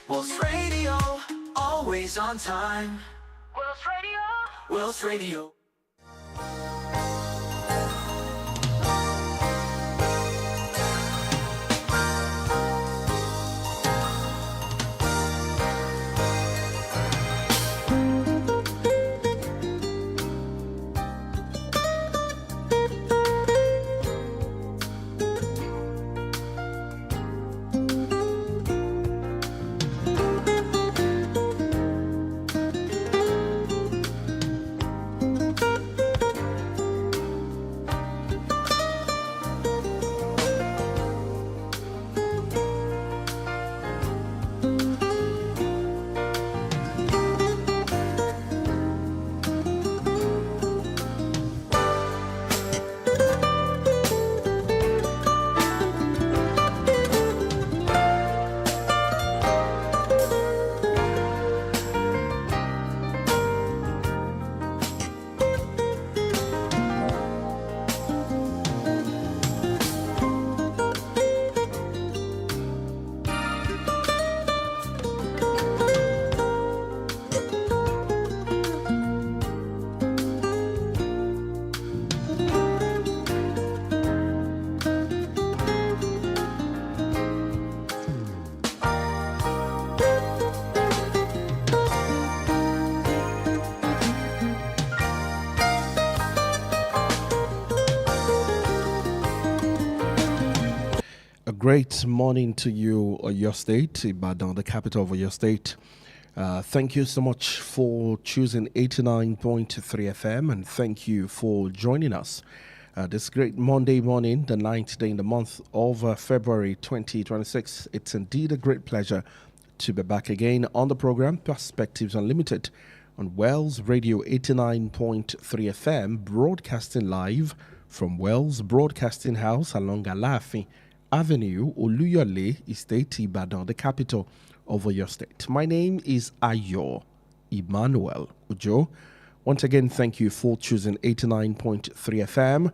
Wells Radio, always on time. Wells Radio. Wells Radio. Great morning to you, Oyo State, Ibadan, the capital of Oyo State. Thank you so much for choosing 89.3 FM, and thank you for joining us this great Monday morning, the 9th day in the month of February 2026. It's indeed a great pleasure to be back again on the program Perspectives Unlimited on Wells Radio 89.3 FM, broadcasting live from Wells Broadcasting House along Alaafin Avenue, Oluyole Estate, Ibadan, the capital of Oyo State. My name is Ayo Emmanuel-Ojo. Once again, thank you for choosing 89.3 FM.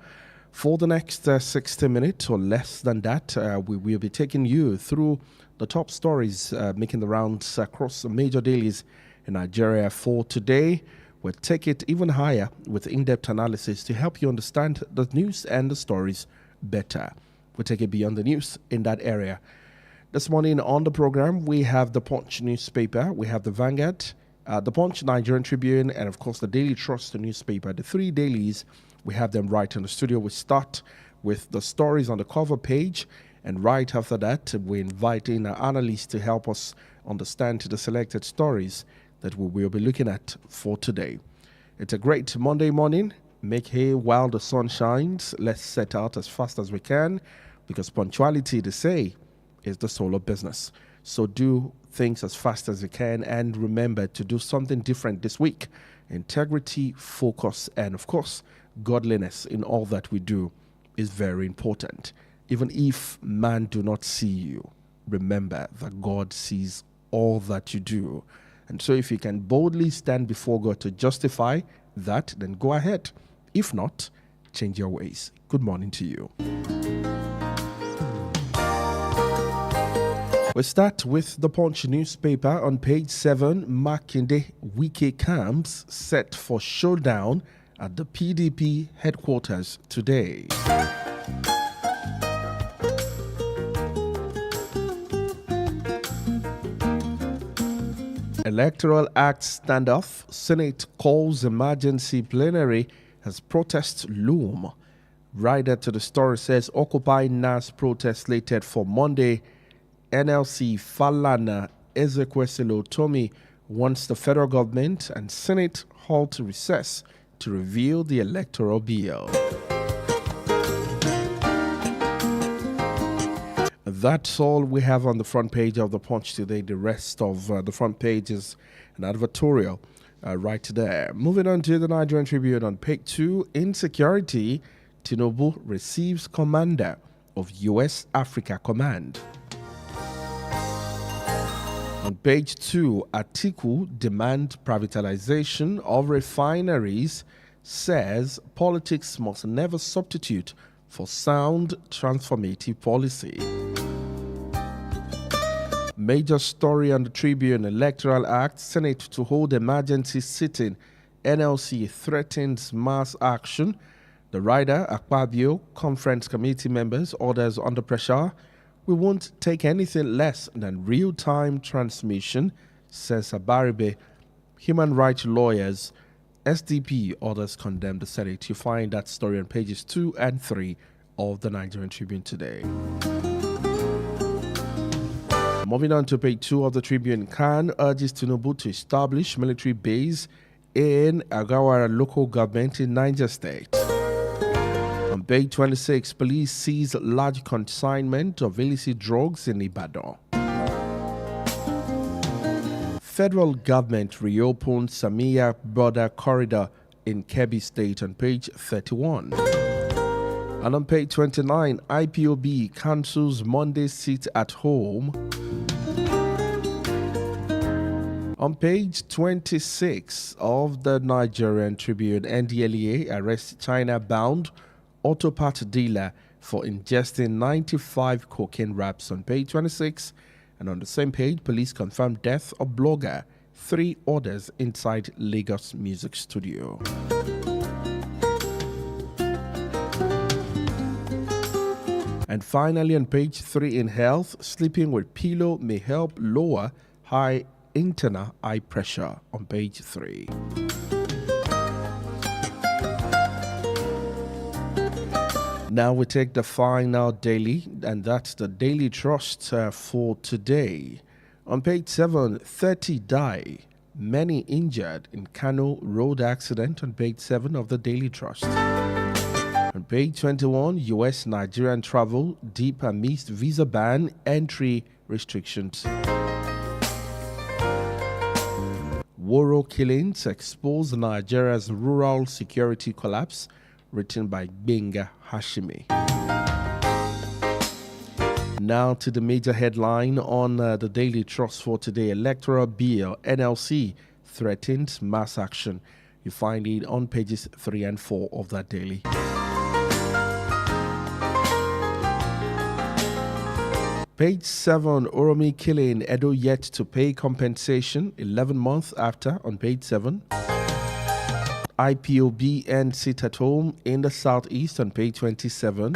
For the next 60 minutes or less than that, we will be taking you through the top stories making the rounds across the major dailies in Nigeria. For today, we'll take it even higher with in-depth analysis to help you understand the news and the stories better. We'll take it beyond the news in that area. This morning on the program, we have the Punch newspaper, we have the Vanguard, the Punch Nigerian Tribune, and of course the Daily Trust newspaper. The three dailies, we have them right in the studio. We start with the stories on the cover page, and right after that, we invite in our analysts to help us understand the selected stories that we will be looking at for today. It's a great Monday morning. Make hay while the sun shines. Let's set out as fast as we can, because punctuality, they say, is the soul of business. So do things as fast as you can, and remember to do something different this week. Integrity, focus, and of course, godliness in all that we do is very important. Even if man do not see you, remember that God sees all that you do. And so if you can boldly stand before God to justify that, then go ahead. If not, change your ways. Good morning to you. We start with the Punch newspaper on page 7. Makinde Wike camps set for showdown at the PDP headquarters today. Electoral Act standoff. Senate calls emergency plenary as protests loom. Rider to the story says Occupy NAS protest slated for Monday. NLC Falana Ezekwesili Tomi wants the federal government and Senate halt recess to review the electoral bill. That's all we have on the front page of the Punch today. The rest of the front page is an advertorial right there. Moving on to the Nigerian Tribune on page 2. Insecurity, Tinubu receives commander of U.S. Africa Command. On page 2, Atiku demand privatization of refineries, says politics must never substitute for sound transformative policy. Major story on the Tribune: Electoral Act, Senate to hold emergency sitting. NLC threatens mass action. The rider, Akpabio, conference committee members, orders under pressure. We won't take anything less than real-time transmission, says Abaribe. Human rights lawyers, SDP orders condemn the Senate. You find that story on pages 2 and 3 of the Nigerian Tribune today. Moving on to page 2 of the Tribune, Khan urges Tinubu to establish military base in Agawara local government in Niger State. On page 26, police seize large consignment of illicit drugs in Ibadan. Federal government reopens Samia border corridor in Kebbi State on page 31. And on page 29, IPOB cancels Monday sit at home. On page 26 of the Nigerian Tribune, NDLEA arrests China-bound auto part dealer for ingesting 95 cocaine wraps on page 26. And on the same page, police confirm death of blogger, 3 orders inside Lagos music studio. And finally, on page 3 in health, sleeping with pillow may help lower high internal eye pressure on page 3. Now we take the final daily, and that's the Daily Trust for today. On page 7, 30 die, many injured in Kano road accident on page 7 of the Daily Trust. On page 21, US-Nigerian travel deep amidst visa ban, entry restrictions. Woro killings expose Nigeria's rural security collapse, written by Benga Hashimi. Now to the major headline on the Daily Trust for today. Electoral bill, NLC threatens mass action. You find it on pages 3 and 4 of that daily. Page 7, Oromi killing, Edo yet to pay compensation 11 months after on page 7. IPOB and sit at home in the southeast on page 27.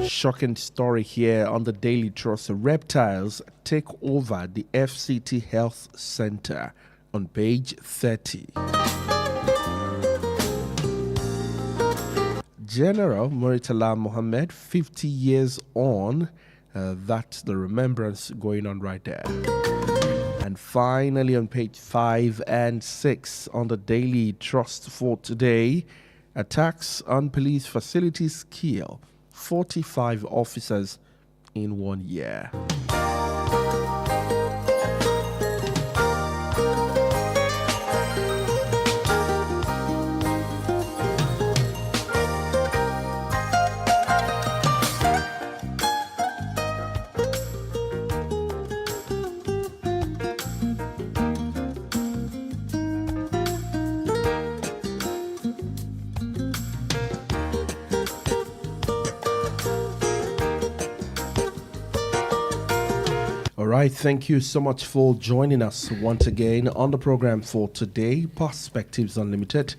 Shocking story here on the Daily Trust. Reptiles take over the FCT Health Center on page 30. General Muritala Mohammed, 50 years on. That's the remembrance going on right there. And finally, on page 5 and 6 on the Daily Trust for today, attacks on police facilities kill 45 officers in 1 year. All right, thank you so much for joining us once again on the program for today, Perspectives Unlimited.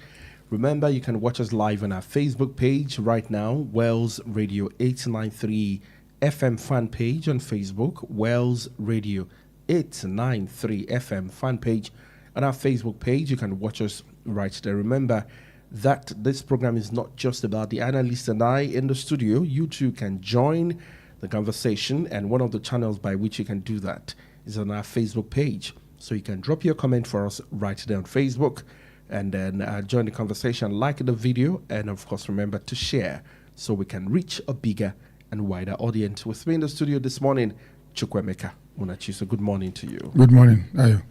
Remember, you can watch us live on our Facebook page right now, Wells Radio 893 FM fan page on Facebook, Wells Radio 893 FM fan page on our Facebook page. You can watch us right there. Remember that this program is not just about the analyst and I in the studio. You too can join the conversation, and one of the channels by which you can do that is on our Facebook page. So you can drop your comment for us right there on Facebook, and then join the conversation, like the video, and of course remember to share so we can reach a bigger and wider audience. With me in the studio this morning, Chukwemeka Munachiso. Good morning to you. Good morning, Ayo.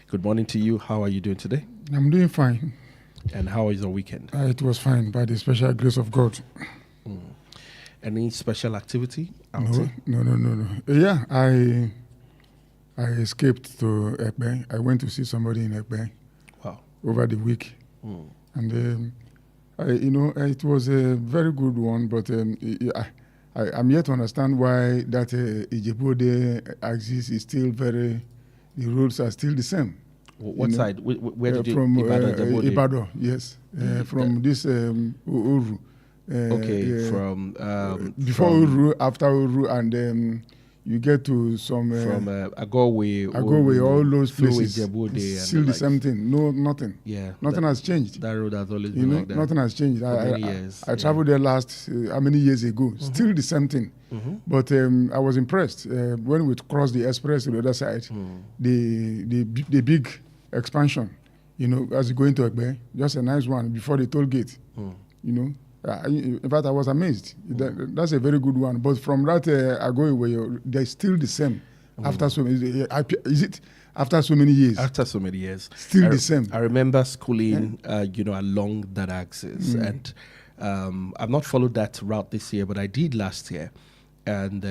Good morning to you. How are you doing today? I'm doing fine. And how is your weekend? It was fine by the special grace of God. Any special activity? No. Yeah, I escaped to Ekpe. I went to see somebody in Ekpe. Wow. Over the week. And It was a very good one, but I'm yet to understand why that Ijebu axis is still the roads are still the same. What side? Where did you? From Ibadan, Ibadan, yes. From this Uru. from before from, Uru, after Uru, and you get to some from Agowe, all those places. Ijebu-Ode, Still the same thing. No, nothing. Yeah, Nothing has changed. That road has always been like that. Nothing has changed. For many years. I traveled there last how many years ago? Still the same thing. But I was impressed when we crossed the express to the other side. The big expansion, as you go into Egbe, just a nice one before the toll gate. In fact, I was amazed. That's a very good one. But from that Agoy where they're still the same after so many. Is it after so many years? After so many years, still the same. I remember schooling, along that axis, and I've not followed that route this year, but I did last year, and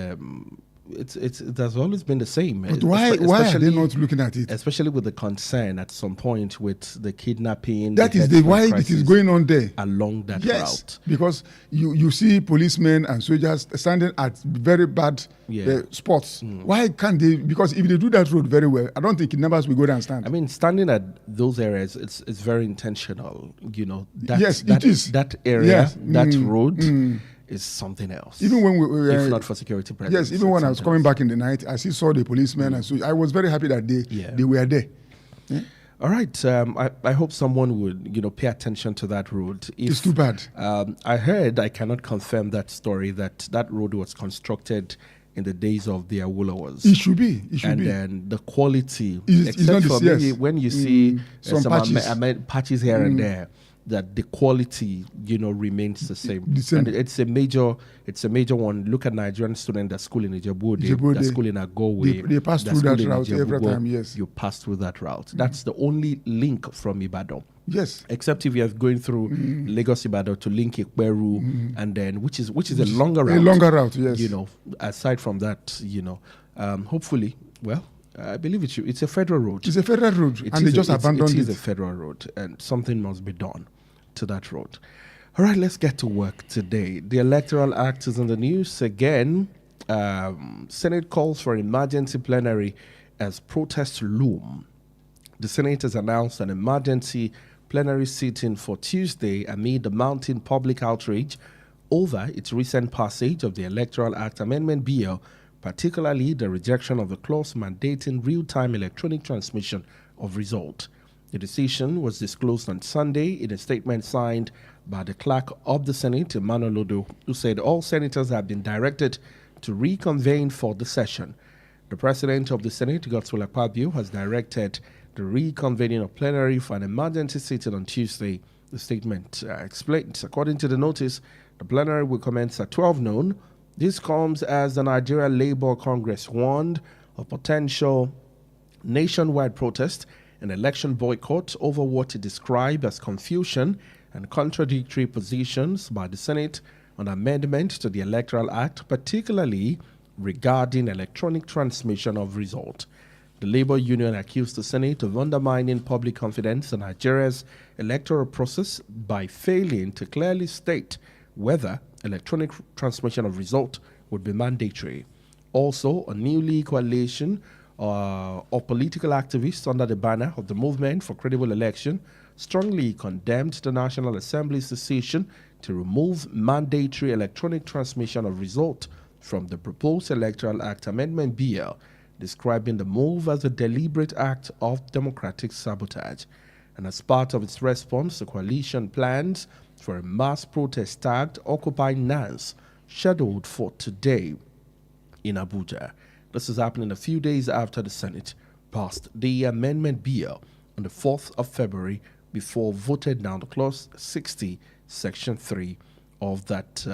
it has always been the same. But why are they not looking at it? Especially with the concern at some point with the kidnapping. That is why it is going on there. Along that route. Because you see policemen and soldiers standing at very bad spots. Why can't they? Because if they do that road very well, I don't think kidnappers will go there and stand. I mean, standing at those areas, it's very intentional. It is. That area, that road. Is something else. Even when we if not for security presence. Yes, even when I was coming back in the night, I saw the policemen, and so I was very happy that they were there. Yeah? All right. I hope someone would pay attention to that road. It's too bad. I heard, I cannot confirm that story, that road was constructed in the days of the Awolowers. It should be. And then the quality, except for maybe when you see some patches. Patches here and there, that the quality, remains the same. And it's a major one. Look at Nigerian students that school in Ijebu-Ode, that school in Agowe. They pass through that route every time, yes. You pass through that route. That's the only link from Ibadan. Yes. Except if you are going through Lagos Ibadan to link Ikperu, and then which is a longer route. A longer route, yes. Aside from that, hopefully, well, I believe it's a federal road. It's a federal road, and they just abandoned it. It is a federal road, and something must be done to that road. All right, let's get to work today. The Electoral Act is in the news again. Senate calls for emergency plenary as protests loom. The Senate has announced an emergency plenary sitting for Tuesday amid the mounting public outrage over its recent passage of the Electoral Act Amendment Bill, particularly the rejection of the clause mandating real-time electronic transmission of result. The decision was disclosed on Sunday in a statement signed by the clerk of the Senate, Emmanuel-Ojo, who said all senators have been directed to reconvene for the session. The president of the Senate, Godswill Akpabio, has directed the reconvening of plenary for an emergency sitting on Tuesday. The statement explains, according to the notice, the plenary will commence at 12 noon. This comes as the Nigeria Labour Congress warned of potential nationwide protest and election boycott over what it described as confusion and contradictory positions by the Senate on amendment to the Electoral Act, particularly regarding electronic transmission of result. The Labour Union accused the Senate of undermining public confidence in Nigeria's electoral process by failing to clearly state whether electronic transmission of result would be mandatory. Also, a newly coalition of political activists under the banner of the Movement for Credible Election strongly condemned the National Assembly's decision to remove mandatory electronic transmission of result from the proposed Electoral Act Amendment Bill, describing the move as a deliberate act of democratic sabotage. And as part of its response, the coalition plans for a mass protest tagged Occupy NANS, scheduled for today in Abuja. This is happening a few days after the Senate passed the amendment bill on the 4th of February before voted down the Clause 60, Section 3 of that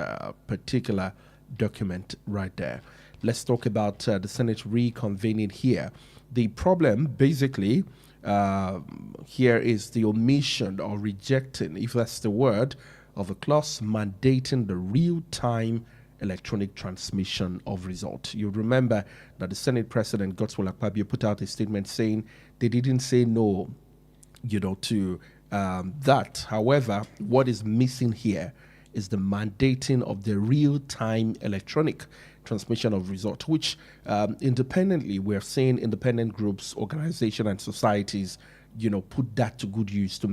particular document right there. Let's talk about the Senate reconvening here. The problem basically here is the omission or rejecting, if that's the word, of a clause mandating the real-time electronic transmission of result. You remember that the Senate President Godswill Akpabio put out a statement saying they didn't say no, to that. However, what is missing here is the mandating of the real-time electronic transmission of results, which independently we're seeing independent groups, organizations, and societies, put that to good use to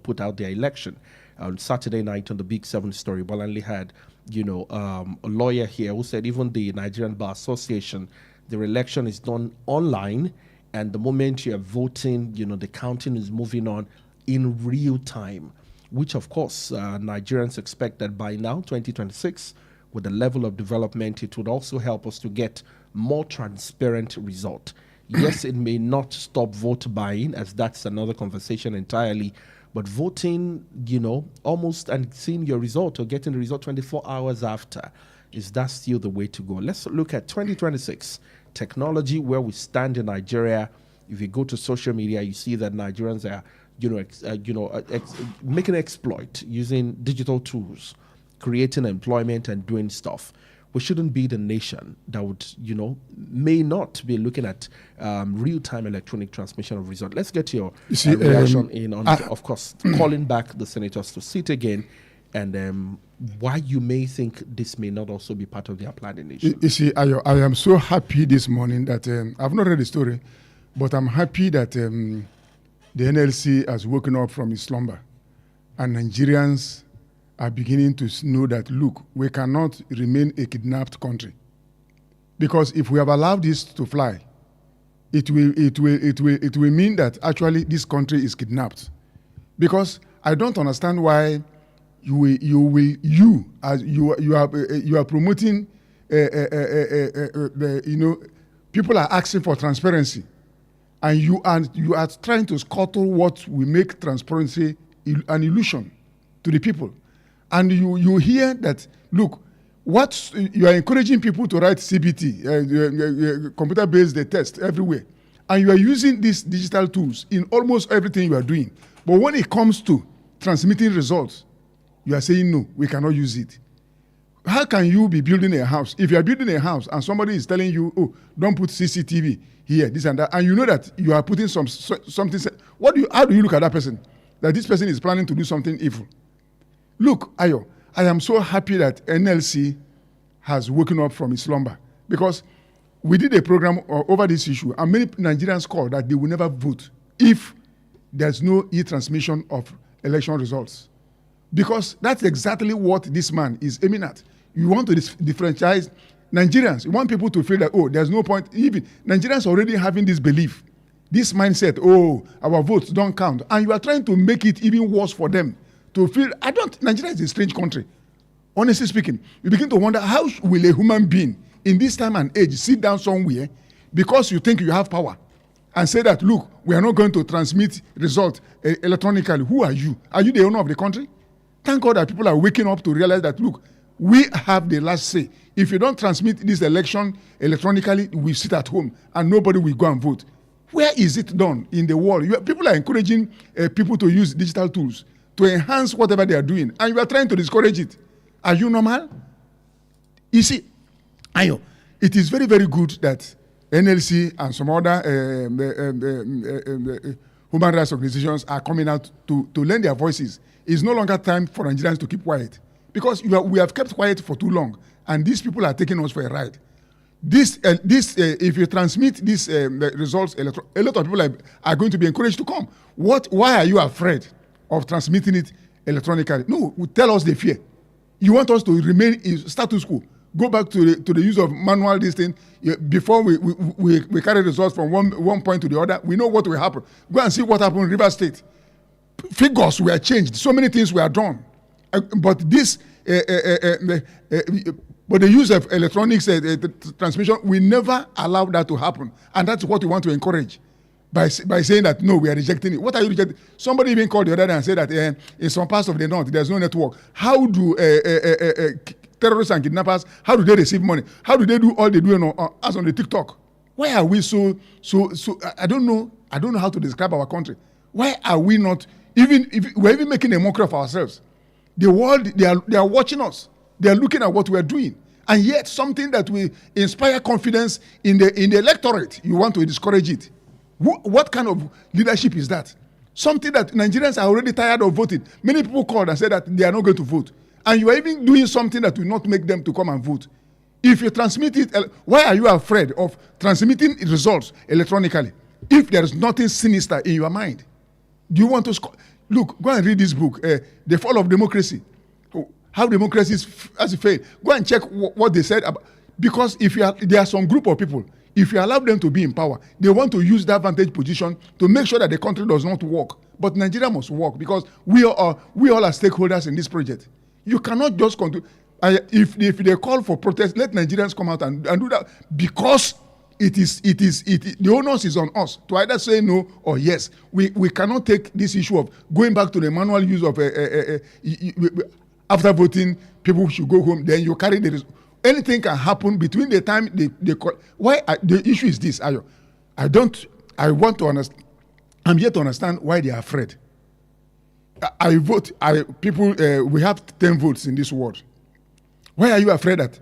put out their election. On Saturday night on the Big 7 story, Bolanle had, a lawyer here who said even the Nigerian Bar Association, their election is done online, and the moment you are voting, the counting is moving on in real time, which of course Nigerians expect that by now, 2026, with the level of development, it would also help us to get more transparent result. Yes, it may not stop vote buying, as that's another conversation entirely, but voting, almost and seeing your result or getting the result 24 hours after, is that still the way to go? Let's look at 2026 technology, where we stand in Nigeria. If you go to social media, you see that Nigerians are, making exploit using digital tools, creating employment and doing stuff. We shouldn't be the nation that would, may not be looking at real-time electronic transmission of results. Let's get your reaction on, of course, calling back the senators to sit again, and why you may think this may not also be part of their plan in nation. You see, I am so happy this morning that I've not read the story, but I'm happy that the NLC has woken up from its slumber, and Nigerians are beginning to know that, look, we cannot remain a kidnapped country. Because if we have allowed this to fly, it will mean that actually this country is kidnapped. Because I don't understand why you are promoting, people are asking for transparency, and you are trying to scuttle what will make transparency an illusion to the people. And you hear that, look, what you are encouraging people to write CBT, computer-based test everywhere, and you are using these digital tools in almost everything you are doing. But when it comes to transmitting results, you are saying, no, we cannot use it. How can you be building a house? If you are building a house and somebody is telling you, oh, don't put CCTV here, this and that, and you know that you are putting something, how do you look at that person? That this person is planning to do something evil. Look, Ayo, I am so happy that NLC has woken up from its slumber, because we did a program over this issue, and many Nigerians called that they will never vote if there's no e-transmission of election results. Because that's exactly what this man is aiming at. You want to differentiate Nigerians. You want people to feel that, oh, there's no point. Even Nigerians already having this belief, this mindset, oh, our votes don't count. And you are trying to make it even worse for them. To feel, Nigeria is a strange country. Honestly speaking, you begin to wonder, how will a human being in this time and age sit down somewhere because you think you have power and say that, look, we are not going to transmit results electronically. Who are you? Are you the owner of the country? Thank God that people are waking up to realize that, look, we have the last say. If you don't transmit this election electronically, we sit at home and nobody will go and vote. Where is it done in the world? People are encouraging people to use digital tools to enhance whatever they are doing, and you are trying to discourage it. Are you normal? You see, Ayo, it is very, very good that NLC and some other human rights organizations are coming out to lend their voices. It's no longer time for Nigerians to keep quiet, because we have kept quiet for too long, and these people are taking us for a ride. If you transmit these results, a lot of people are going to be encouraged to come. Why are you afraid of transmitting it electronically? No, tell us the fear. You want us to remain in status quo, go back to the use of manual this thing. Before we carry results from one point to the other, we know what will happen. Go and see what happened in River State. Figures were changed. So many things were done. But the use of electronics transmission, we never allow that to happen. And that's what we want to encourage. By saying that, no, we are rejecting it. What are you rejecting? Somebody even called the other day and said that in some parts of the north, there's no network. How do terrorists and kidnappers, how do they receive money? How do they do all they do as on the TikTok? Why are we so I don't know how to describe our country. Why are we not, we're even making a mockery of ourselves. The world, they are watching us. They are looking at what we are doing. And yet something that will inspire confidence in the electorate, you want to discourage it. What kind of leadership is that? Something that Nigerians are already tired of voting. Many people called and said that they are not going to vote. And you are even doing something that will not make them to come and vote. If you transmit it, why are you afraid of transmitting results electronically? If there is nothing sinister in your mind, do you want to look? Go and read this book, "The Fall of Democracy," how democracy has failed. Go and check what they said about. Because if there are some group of people, if you allow them to be in power, they want to use that vantage position to make sure that the country does not work. But Nigeria must work because we all are stakeholders in this project. You cannot just continue. If they call for protest, let Nigerians come out and do that, because the onus is on us to either say no or yes. We cannot take this issue of going back to the manual use of after voting, people should go home. Then you carry anything can happen between the time they call. The issue is this, Ayo. I want to understand. I'm yet to understand why they are afraid. We have 10 votes in this world. Why are you afraid that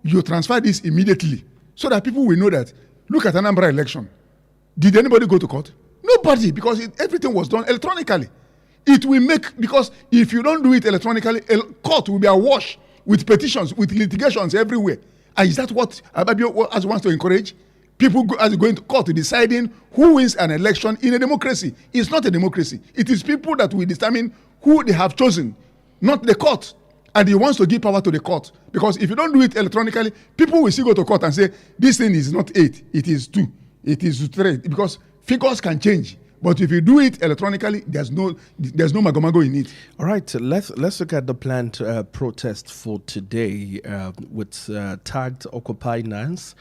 you transfer this immediately so that people will know that, look at Anambra election. Did anybody go to court? Nobody, because everything was done electronically. It will because if you don't do it electronically, court will be awash with petitions, with litigations everywhere. And is that what Ababio wants to encourage? People going to court deciding who wins an election in a democracy. It's not a democracy. It is people that will determine who they have chosen, not the court. And he wants to give power to the court. Because if you don't do it electronically, people will still go to court and say, this thing is not 8, it is 2, it is 3. Because figures can change. But if you do it electronically, there's no magomago in it. All right, let's look at the planned protest for today with tagged Occupy Nance,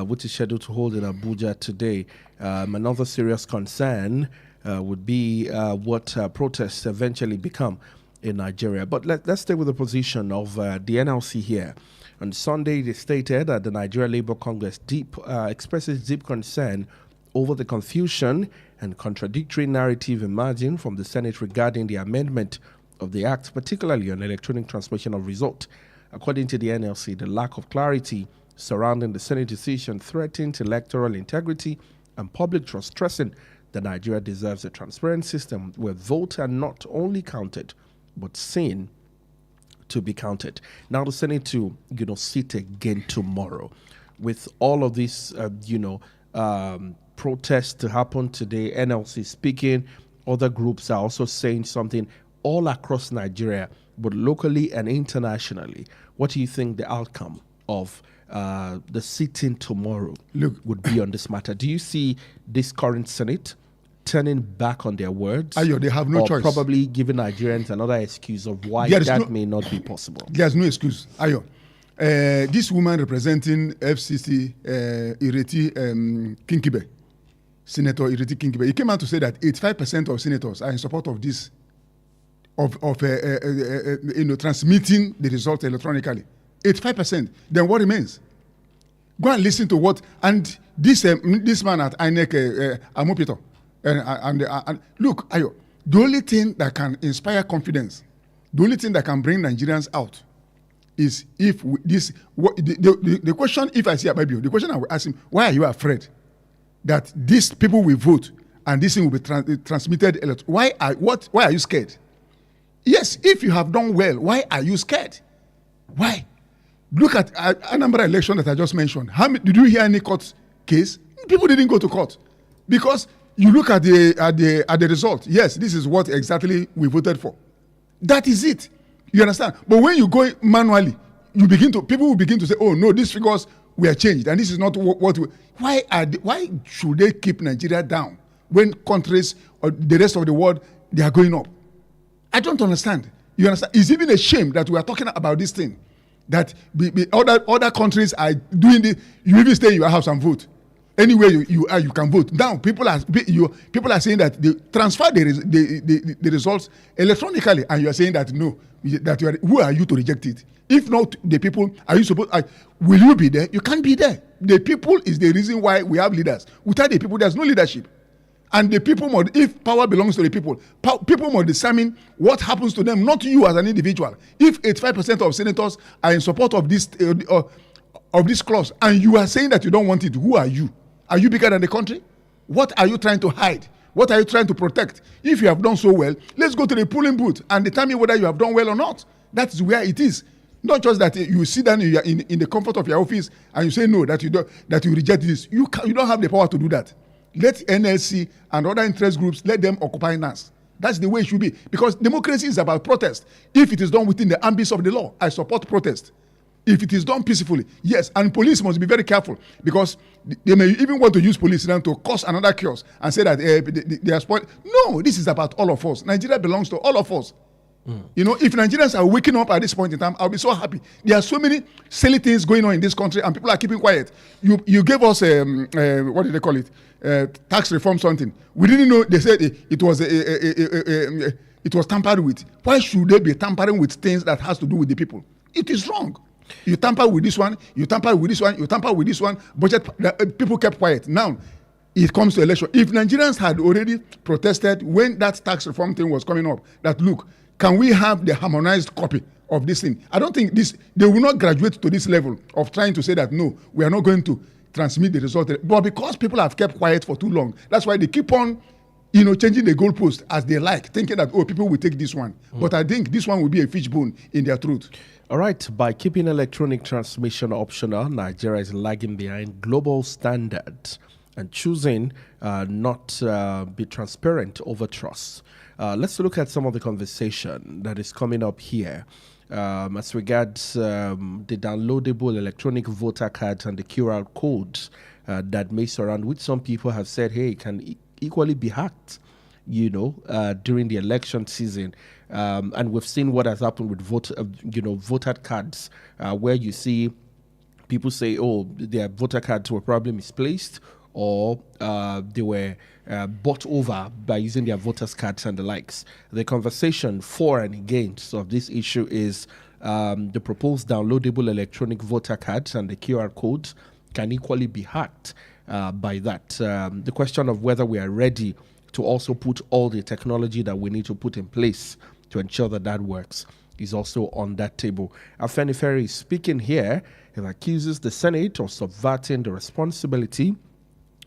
which is scheduled to hold in Abuja today. Another serious concern would be what protests eventually become in Nigeria. But let's stay with the position of the NLC here. On Sunday, they stated that the Nigeria Labour Congress expresses deep concern over the confusion and contradictory narrative emerging from the Senate regarding the amendment of the Act, particularly on electronic transmission of result. According to the NLC, the lack of clarity surrounding the Senate decision threatens electoral integrity and public trust, stressing that Nigeria deserves a transparent system where votes are not only counted, but seen to be counted. Now the Senate to, sit again tomorrow. With all of these, protests to happen today, NLC speaking, other groups are also saying something all across Nigeria, but locally and internationally. What do you think the outcome of the sitting tomorrow would be on this matter? Do you see this current Senate turning back on their words? Ayo, they have no choice. Probably giving Nigerians another excuse of why may not be possible. There's no excuse. Ayo, this woman representing FCC, Ireti Kinkibe, Senator Ireti Kinkibe, he came out to say that 85% of senators are in support of this, transmitting the result electronically. 85%. Then what remains? Go and listen to what, and this man at INEC, Amopito, and look, Ayo, the only thing that can inspire confidence, the only thing that can bring Nigerians out is if the question, if I see Ababio, the question I will ask him, why are you afraid that these people will vote and this thing will be transmitted? Why are you scared? Yes, if you have done well, why are you scared? Why? Look at Anambra election that I just mentioned. Did you hear any court case? People didn't go to court because you look at the result. Yes, this is what exactly we voted for. That is it. You understand? But when you go manually, people will begin to say, "Oh no, these figures were changed, and this is not what." Why should they keep Nigeria down when countries or the rest of the world they are going up? I don't understand. You understand? It's even a shame that we are talking about this thing. That other countries are doing this. You even stay in your house and vote. Anywhere you are, you can vote. Now people are saying that they transfer the results electronically, and you are saying that no, who are you to reject it? If not the people, are you supposed? Will you be there? You can't be there. The people is the reason why we have leaders. Without the people, there's no leadership. And the people must, if power belongs to the people, people must determine what happens to them, not you as an individual. If 85% of senators are in support of this clause, and you are saying that you don't want it, who are you? Are you bigger than the country? What are you trying to hide? What are you trying to protect? If you have done so well, let's go to the polling booth and determine whether you have done well or not. That is where it is. Not just that you sit down in the comfort of your office and you say no, that you reject this. You don't have the power to do that. Let NLC and other interest groups, let them occupy NAS. That's the way it should be. Because democracy is about protest. If it is done within the ambits of the law, I support protest. If it is done peacefully, yes. And police must be very careful, because they may even want to use police now to cause another chaos and say that they are spoiled. No, this is about all of us. Nigeria belongs to all of us. You know, if Nigerians are waking up at this point in time, I'll be so happy. There are so many silly things going on in this country, and people are keeping quiet. You gave us what did they call it? Tax reform something. We didn't know. They said it was tampered with. Why should they be tampering with things that has to do with the people? It is wrong. You tamper with this one. You tamper with this one. You tamper with this one. Budget. People kept quiet. Now it comes to election. If Nigerians had already protested when that tax reform thing was coming up, that look, can we have the harmonized copy of this thing? I don't think they will not graduate to this level of trying to say that, no, we are not going to transmit the result. But because people have kept quiet for too long, that's why they keep on, changing the goalpost as they like, thinking that, people will take this one. But I think this one will be a fishbone in their throat. All right. By keeping electronic transmission optional, Nigeria is lagging behind global standards and choosing not be transparent over trust. Let's look at some of the conversation that is coming up here as regards the downloadable electronic voter cards and the QR codes that may surround, which some people have said, hey, it can equally be hacked, during the election season. And we've seen what has happened with voter cards, where you see people say, oh, their voter cards were probably misplaced, or they were bought over by using their voters' cards and the likes. The conversation for and against of this issue is the proposed downloadable electronic voter cards and the QR codes can equally be hacked by that. The question of whether we are ready to also put all the technology that we need to put in place to ensure that that works is also on that table. Afenifere is speaking here and accuses the Senate of subverting the responsibility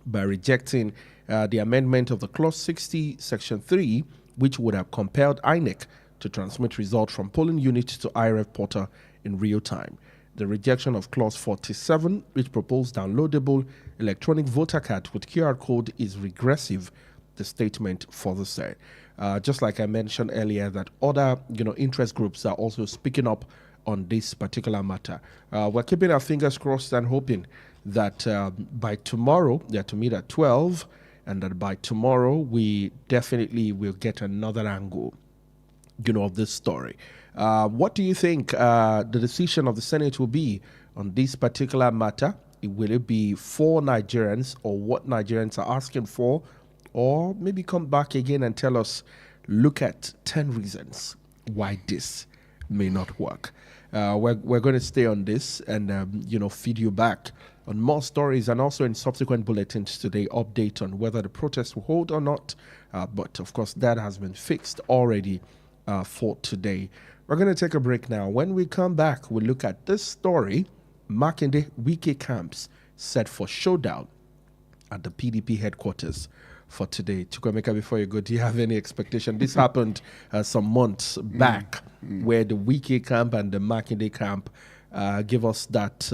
by rejecting the amendment of the Clause 60, Section 3, which would have compelled INEC to transmit results from polling units to IRF portal in real time. The rejection of Clause 47, which proposed downloadable electronic voter card with QR code, is regressive, the statement further said. Just like I mentioned earlier, that other interest groups are also speaking up on this particular matter. We're keeping our fingers crossed and hoping that by tomorrow, they are to meet at 12, and that by tomorrow we definitely will get another angle, of this story. What do you think the decision of the Senate will be on this particular matter? Will it be for Nigerians, or what Nigerians are asking for? Or maybe come back again and tell us, look at 10 reasons why this may not work. We're going to stay on this and, feed you back on more stories, and also in subsequent bulletins today, update on whether the protest will hold or not. But, of course, that has been fixed already for today. We're going to take a break now. When we come back, we'll look at this story, Makinde Wike camps set for showdown at the PDP headquarters for today. Chukwemeka, before you go, do you have any expectation? This happened some months back, where the Wike camp and the Makinde camp give us that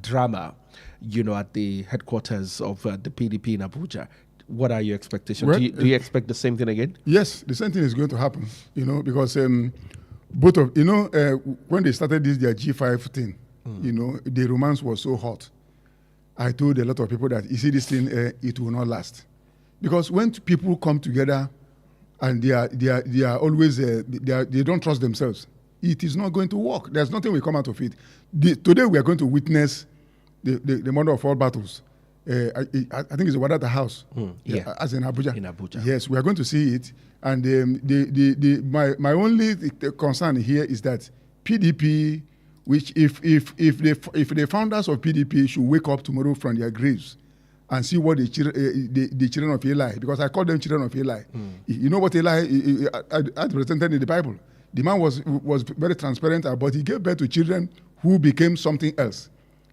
drama, at the headquarters of the PDP in Abuja. What are your expectations? Well, do you expect the same thing again? Yes, the same thing is going to happen, because both of, when they started their G5 thing, the romance was so hot. I told a lot of people that, you see, this thing, it will not last. Because when people come together and they are always, they don't trust themselves, it is not going to work. There's nothing will come out of it. Today we are going to witness the mother of all battles. I think it's at the house, as in Abuja. In Abuja. Yes, we are going to see it. And my only concern here is that PDP, which if the founders of PDP should wake up tomorrow from their graves and see what the children of Eli, because I call them children of Eli. You know what Eli had represented in the Bible? The man was very transparent, but he gave birth to children who became something else.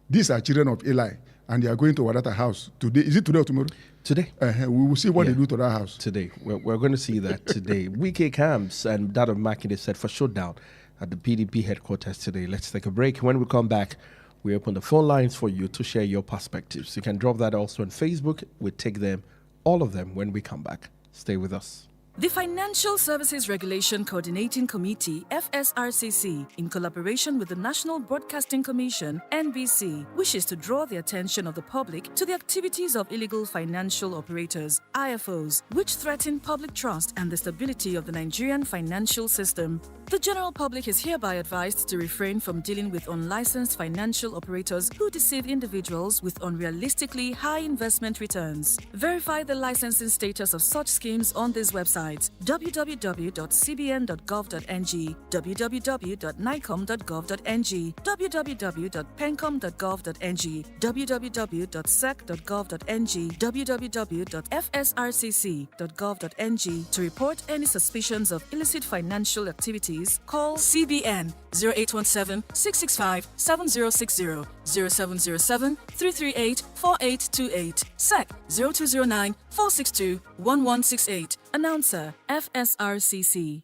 These are children of Eli. and they are going to Wadata house today. Is it today or tomorrow? Today. We will see what they do to that house. Today. We're going to see that today. Wike Camps and Dada Makinde said for shutdown at the PDP headquarters today. Let's take a break. When we come back, we open the phone lines for you to share your perspectives. You can drop that also on Facebook. We take them, all of them, when we come back. Stay with us. The Financial Services Regulation Coordinating Committee, FSRCC, in collaboration with the National Broadcasting Commission, NBC, wishes to draw the attention of the public to the activities of illegal financial operators, IFOs, which threaten public trust and the stability of the Nigerian financial system. The general public is hereby advised to refrain from dealing with unlicensed financial operators who deceive individuals with unrealistically high investment returns. Verify the licensing status of such schemes on this website: www.cbn.gov.ng, www.nicom.gov.ng, www.pencom.gov.ng, www.sec.gov.ng, www.fsrcc.gov.ng. To report any suspicions of illicit financial activities, call CBN 0817-665-7060, 0707-338-4828, SEC 0209-462-1168. Announcer, FSRCC.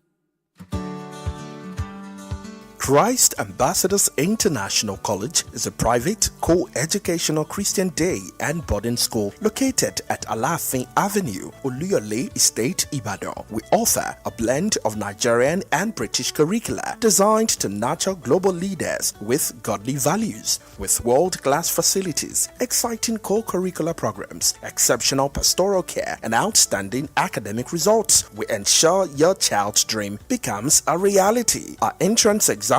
Christ Ambassadors International College is a private, co-educational Christian day and boarding school located at Alafin Avenue, Oluyole Estate, Ibadan. We offer a blend of Nigerian and British curricula designed to nurture global leaders with godly values, with world-class facilities, exciting co-curricular programs, exceptional pastoral care, and outstanding academic results. We ensure your child's dream becomes a reality. Our entrance examination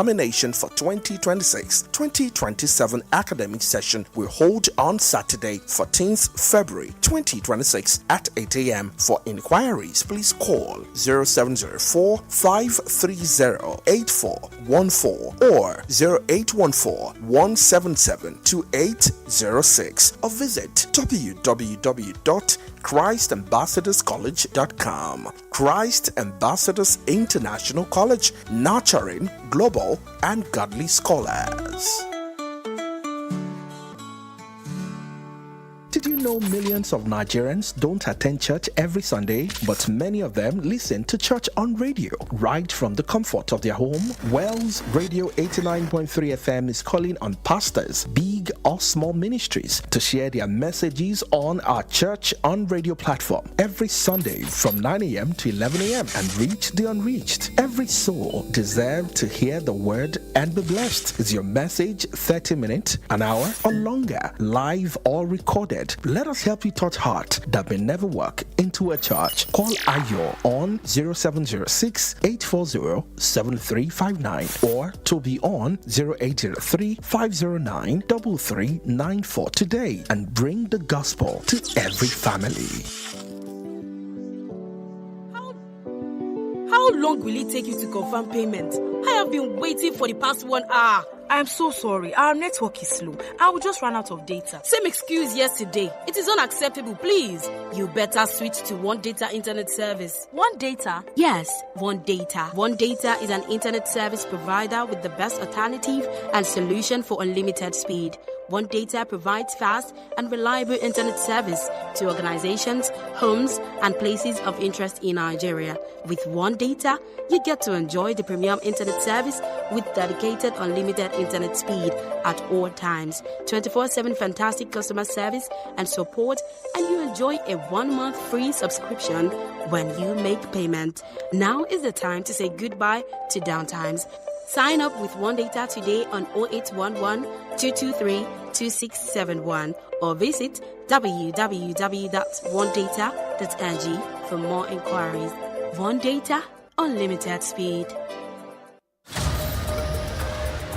for 2026-2027 academic session will hold on Saturday, 14th February 2026 at 8 a.m. For inquiries, please call 0704-530-8414 or 0814-177-2806 or visit www.christambassadorscollege.com. Christ Ambassadors International College, nurturing global and godly scholars. Did you know millions of Nigerians don't attend church every Sunday, but many of them listen to church on radio right from the comfort of their home? Wells Radio 89.3 FM is calling on pastors, big or small ministries, to share their messages on our church on radio platform every Sunday from 9 a.m. to 11 a.m. and reach the unreached. Every soul deserves to hear the word and be blessed. Is your message 30 minutes, an hour, or longer, live or recorded? Let us help you touch heart that may never walk into a church. Call Ayo on 0706-840-7359 or Toby on 0803-509-3394 today and bring the gospel to every family. How long will it take you to confirm payment? I have been waiting for the past 1 hour. I am so sorry. Our network is slow. I will just run out of data. Same excuse yesterday. It is unacceptable, please. You better switch to One Data Internet Service. One Data? Yes, One Data. One Data is an internet service provider with the best alternative and solution for unlimited speed. One Data provides fast and reliable internet service to organizations, homes, and places of interest in Nigeria. With One Data, you get to enjoy the premium internet service with dedicated unlimited internet speed at all times, 24/7 fantastic customer service and support, and you enjoy a 1-month free subscription when you make payment. Now is the time to say goodbye to downtimes. Sign up with One Data today on 0811-223-2671 or visit www.onedata.ng for more inquiries. One Data, unlimited speed.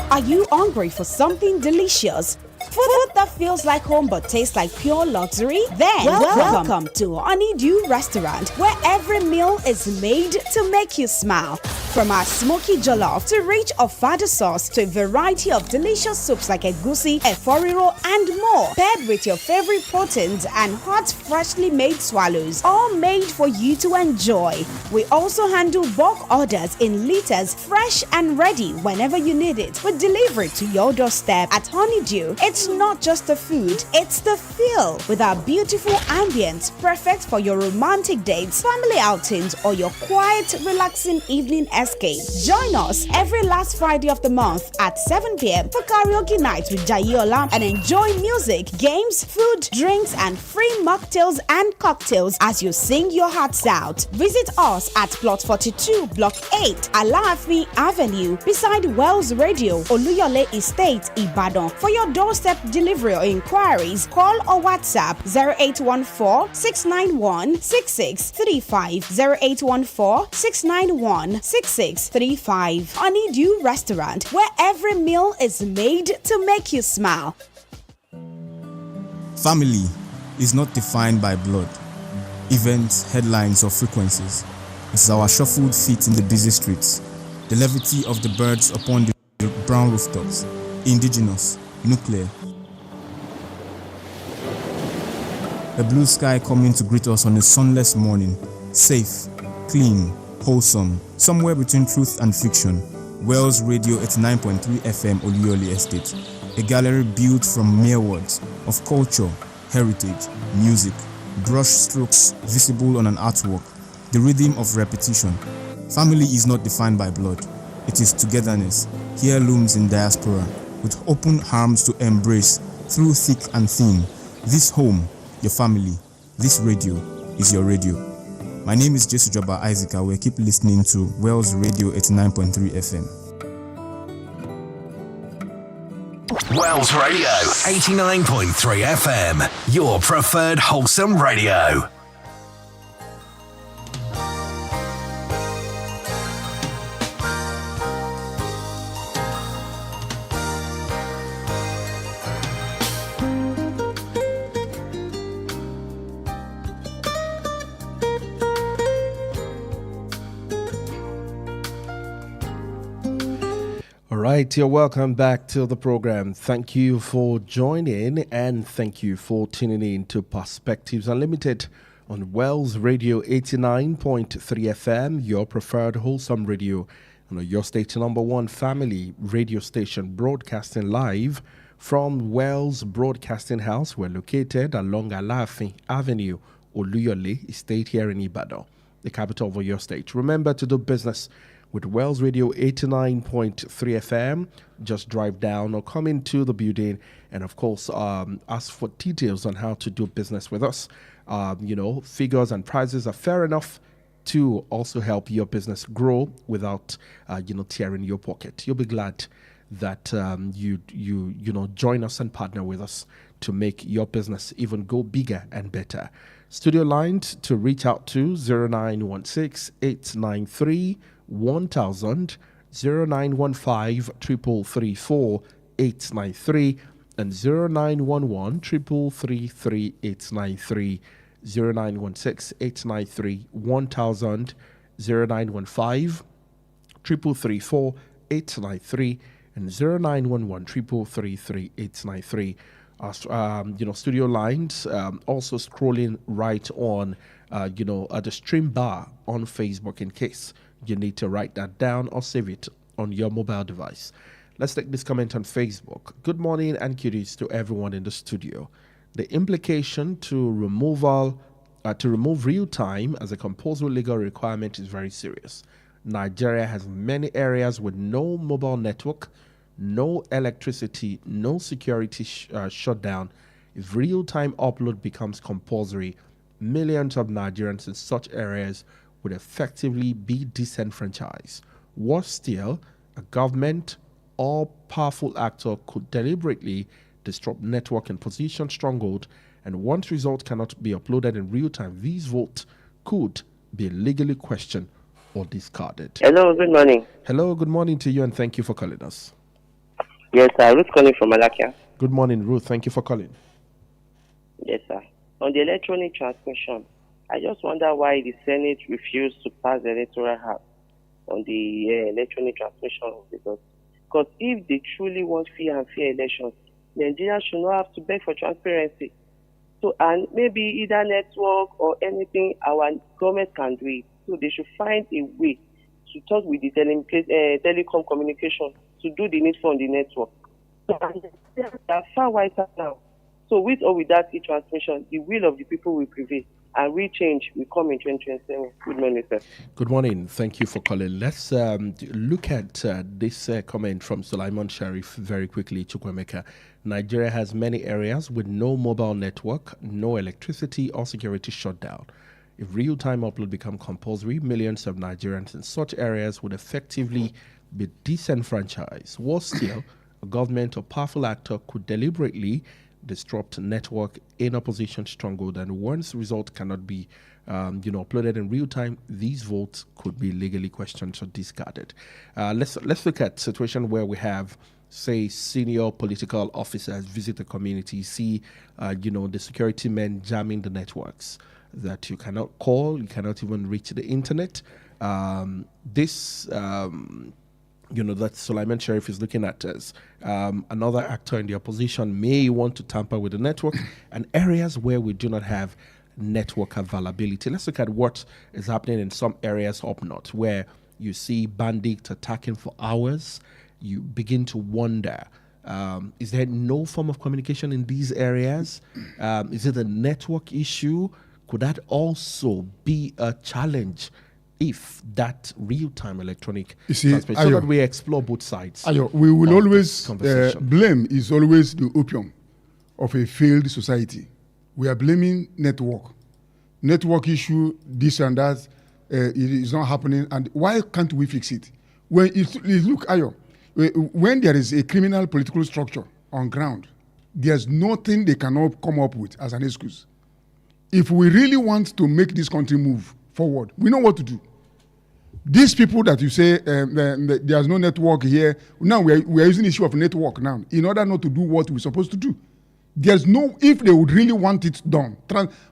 Are you hungry for something delicious? Food that feels like home but tastes like pure luxury? Then welcome to Honeydew Restaurant, where every meal is made to make you smile. From our smoky jollof to rich ofada sauce to a variety of delicious soups like egusi, eforiro, and more, paired with your favorite proteins and hot, freshly made swallows, all made for you to enjoy. We also handle bulk orders in liters, fresh and ready whenever you need it, with delivery to your doorstep. At Honeydew, it's It's not just the food, it's the feel. With our beautiful ambience, perfect for your romantic dates, family outings, or your quiet, relaxing evening escape. Join us every last Friday of the month at 7 p.m. for karaoke night with Jayola and enjoy music, games, food, drinks, and free mocktails and cocktails as you sing your hearts out. Visit us at Plot 42, Block 8, Alaafin Avenue, beside Wells Radio, Oluyole Estate, Ibadan. For your doorstep delivery or inquiries, call or WhatsApp 0814-691-6635, 0814-691-6635. Honeydew Restaurant, where every meal is made to make you smile. Family is not defined by blood, events, headlines, or frequencies. It's our shuffled feet in the busy streets, the levity of the birds upon the brown rooftops, indigenous, nuclear. A blue sky coming to greet us on a sunless morning, safe, clean, wholesome, somewhere between truth and fiction. Wells Radio 89.3 FM Oluyole Estate, a gallery built from mere words of culture, heritage, music, brush strokes visible on an artwork, the rhythm of repetition. Family is not defined by blood. It is togetherness, heirlooms in diaspora, with open arms to embrace through thick and thin. This home, your family, this radio is your radio. My name is Jesu Joba Isaac. I will keep listening to Wells Radio 89.3 FM. Wells Radio 89.3 FM, your preferred wholesome radio. Right, you're welcome back to the program. Thank you for joining and thank you for tuning in to Perspectives Unlimited on Wells Radio 89.3 FM, your preferred wholesome radio, and your state number one family radio station, broadcasting live from Wells Broadcasting House. We're located along Alaafin Avenue, Oluyole Estate here in Ibadan, the capital of your state. Remember to do business with Wells Radio 89.3 FM. Just drive down or come into the building and, of course, ask for details on how to do business with us. Figures and prices are fair enough to also help your business grow without, tearing your pocket. You'll be glad that you join us and partner with us to make your business even go bigger and better. Studio lines to reach out to 0916 893 1000, 0915 334 893, and 0911 333 893, 0916 893 1000, 0915 334 893, and 0911 333 893. Studio lines also scrolling right on, at the stream bar on Facebook in case you need to write that down or save it on your mobile device. Let's take this comment on Facebook. Good morning and kudos to everyone in the studio. The implication to remove real time as a compulsory legal requirement is very serious. Nigeria has many areas with no mobile network, no electricity, no security shutdown. If real-time upload becomes compulsory, millions of Nigerians in such areas would effectively be disenfranchised. Worse still, a government or powerful actor could deliberately disrupt network and position stronghold, and once results cannot be uploaded in real time, these votes could be legally questioned or discarded. Hello, good morning. Hello, good morning to you, and thank you for calling us. Yes, sir. Ruth calling from Malakia. Good morning, Ruth. Thank you for calling. Yes, sir. On the electronic transmission, I just wonder why the Senate refused to pass the Electoral Act on the electronic transmission because if they truly want fair and fair elections, Nigerians should not have to beg for transparency. So, and maybe either network or anything our government can do it. So they should find a way to talk with the telecom communication to do the needful on the network. They are far wiser now. So with or without e-transmission, the will of the people will prevail. And real change will come in 2027. Good morning, sir. Good morning. Thank you for calling. Let's look at this comment from Sulaiman Sharif very quickly. Chukwemeka. Nigeria has many areas with no mobile network, no electricity or security shutdown. If real-time upload become compulsory, millions of Nigerians in such areas would effectively be disenfranchised. Worse still, a government or powerful actor could deliberately disrupt network in opposition stronghold, and once result cannot be uploaded in real time, these votes could be legally questioned or discarded. Let's look at situation where we have, say, senior political officers visit the community, see the security men jamming the networks that you cannot call, you cannot even reach the internet. That Sulaiman Sharif is looking at as another actor in the opposition may want to tamper with the network and areas where we do not have network availability. Let's look at what is happening in some areas up north where you see bandits attacking for hours. You begin to wonder, is there no form of communication in these areas? Is it a network issue? Could that also be a challenge if that real-time electronic transmission, so that we explore both sides? We will always blame is always the opium of a failed society. We are blaming network issue, this and that. It is not happening, and why can't we fix it? When when there is a criminal political structure on ground, there's nothing they cannot come up with as an excuse. If we really want to make this country move forward, we know what to do. These people that you say there's no network here, now we are using the issue of network now in order not to do what we're supposed to do. There's no, if they would really want it done,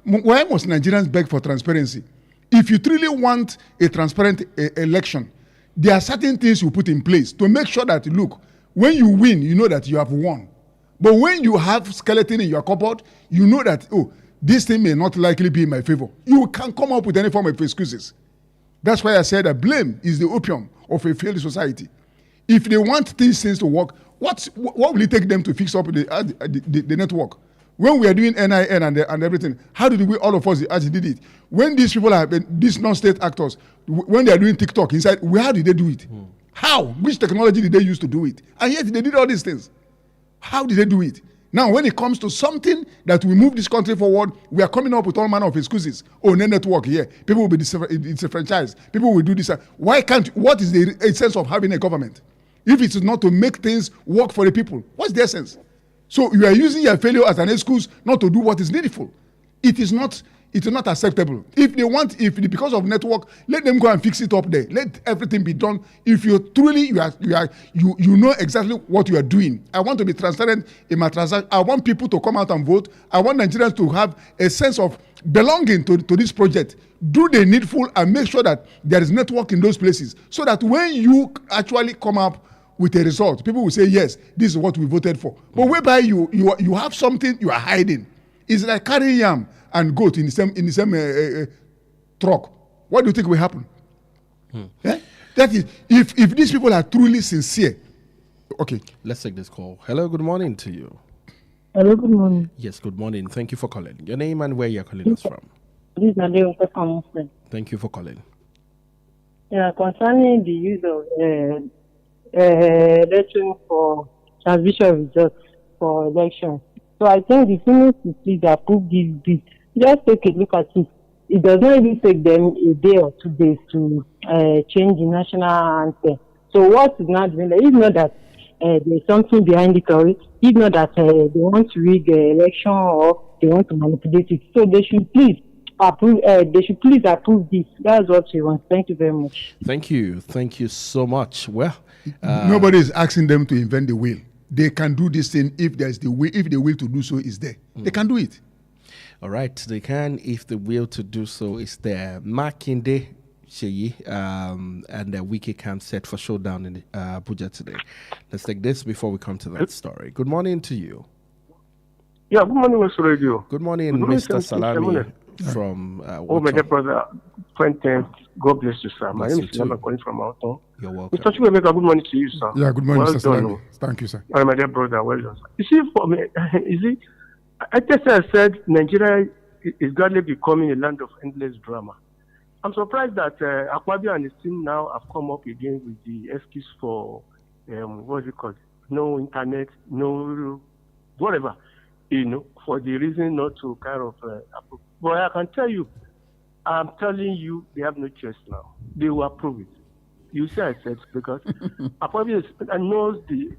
why must Nigerians beg for transparency? If you truly want a transparent election, there are certain things you put in place to make sure that, look, when you win, you know that you have won. But when you have skeleton in your cupboard, you know that, this thing may not likely be in my favor. You can come up with any form of excuses. That's why I said that blame is the opium of a failed society. If they want these things to work, what will it take them to fix up the network? When we are doing NIN and everything, how did we, all of us, actually did it? When these people are, these non-state actors, when they are doing TikTok inside, how did they do it? How? Which technology did they use to do it? And yet they did all these things. How did they do it? Now, when it comes to something that will move this country forward, we are coming up with all manner of excuses. Oh, no network here. People will be disenfranchised. People will do this. Why can't, what is the essence of having a government? If it is not to make things work for the people, what's the essence? So you are using your failure as an excuse not to do what is needful. It is not acceptable. If they want, because of network, let them go and fix it up there. Let everything be done. If you truly you know exactly what you are doing. I want to be transparent in my transaction. I want people to come out and vote. I want Nigerians to have a sense of belonging to this project. Do the needful and make sure that there is network in those places, so that when you actually come up with a result, people will say, yes, this is what we voted for. But whereby you have something you are hiding. It's like carrying yam and goat in the same truck. What do you think will happen? Eh? That is, if these people are truly sincere. Okay. Let's take this call. Hello, good morning to you. Hello, good morning. Yes, good morning. Thank you for calling. Your name and where you're calling us from. This is Nadia from Muslim. Thank you for calling. Yeah, concerning the use of election for transmission results for election. So I think the Senate should please approve this bill. Just take a look at it. It does not even take them a day or 2 days to change the national anthem. So what is not doing that? It's not that there's something behind it, or it's not that they want to rig the election or they want to manipulate it. So they should please approve. Approve this. That's what we want. Thank you very much. Thank you. Thank you so much. Well, nobody is asking them to invent the wheel. They can do this thing if there's the will. If the will to do so is there, they can do it. All right, they can if the will to do so is there. Makinde Sheyi and the Wiki camp set for showdown in Abuja today. Let's take this before we come to that story. Good morning to you. Yeah, good morning, Mr. Radio. Good morning, Mr. Salami from my dear brother, 20th. God bless you, sir. My name is Salama calling from Alton. You're welcome. Mr. Chukwemeka, good morning to you, sir. Yeah, good morning, well Mr. done. Salami. Thank you, sir. My dear brother, well done, sir. You see, for me, I just said Nigeria is gradually becoming a land of endless drama. I'm surprised that Akpabio and his team now have come up again with the excuse for, what's it called? No internet, no whatever, for the reason not to kind of approve. But I can tell you, I'm telling you, they have no choice now. They will approve it. You see, I said, because Akpabio knows the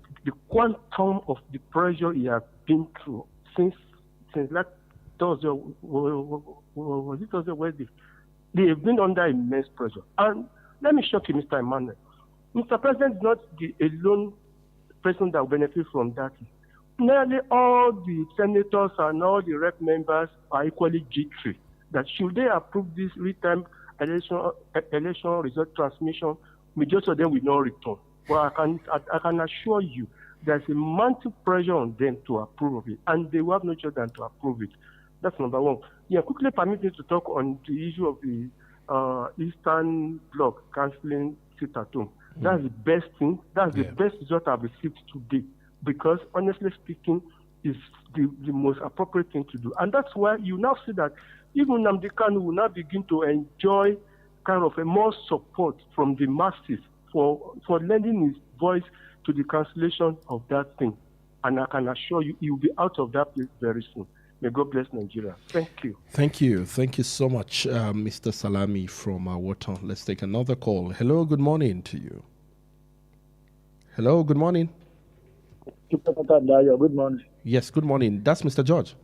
quantum of the pressure he has been through since that Thursday, was it Thursday, Wednesday? They have been under immense pressure. And let me shock you, Mr. Emmanuel. Mr. President is not the alone person that will benefit from that. Nearly all the senators and all the rep members are equally jittery. That should they approve this real-time election result transmission, majority of them will not return. But I can assure you there's a massive pressure on them to approve of it, and they will have no choice than to approve it. That's number one. Yeah, quickly permit me to talk on the issue of the Eastern Bloc cancelling sit-at-home. That's the best thing. That's the best result I've received today, because honestly speaking, it's the most appropriate thing to do. And that's why you now see that even Nnamdi Kanu will now begin to enjoy kind of a more support from the masses for lending his voice to the cancellation of that thing. And I can assure you, he will be out of that place very soon. May God bless Nigeria. Thank you. Thank you. Thank you so much, Mr. Salami from Waton. Let's take another call. Hello, good morning to you. Hello, good morning. Good morning. Yes, good morning. That's Mr. George.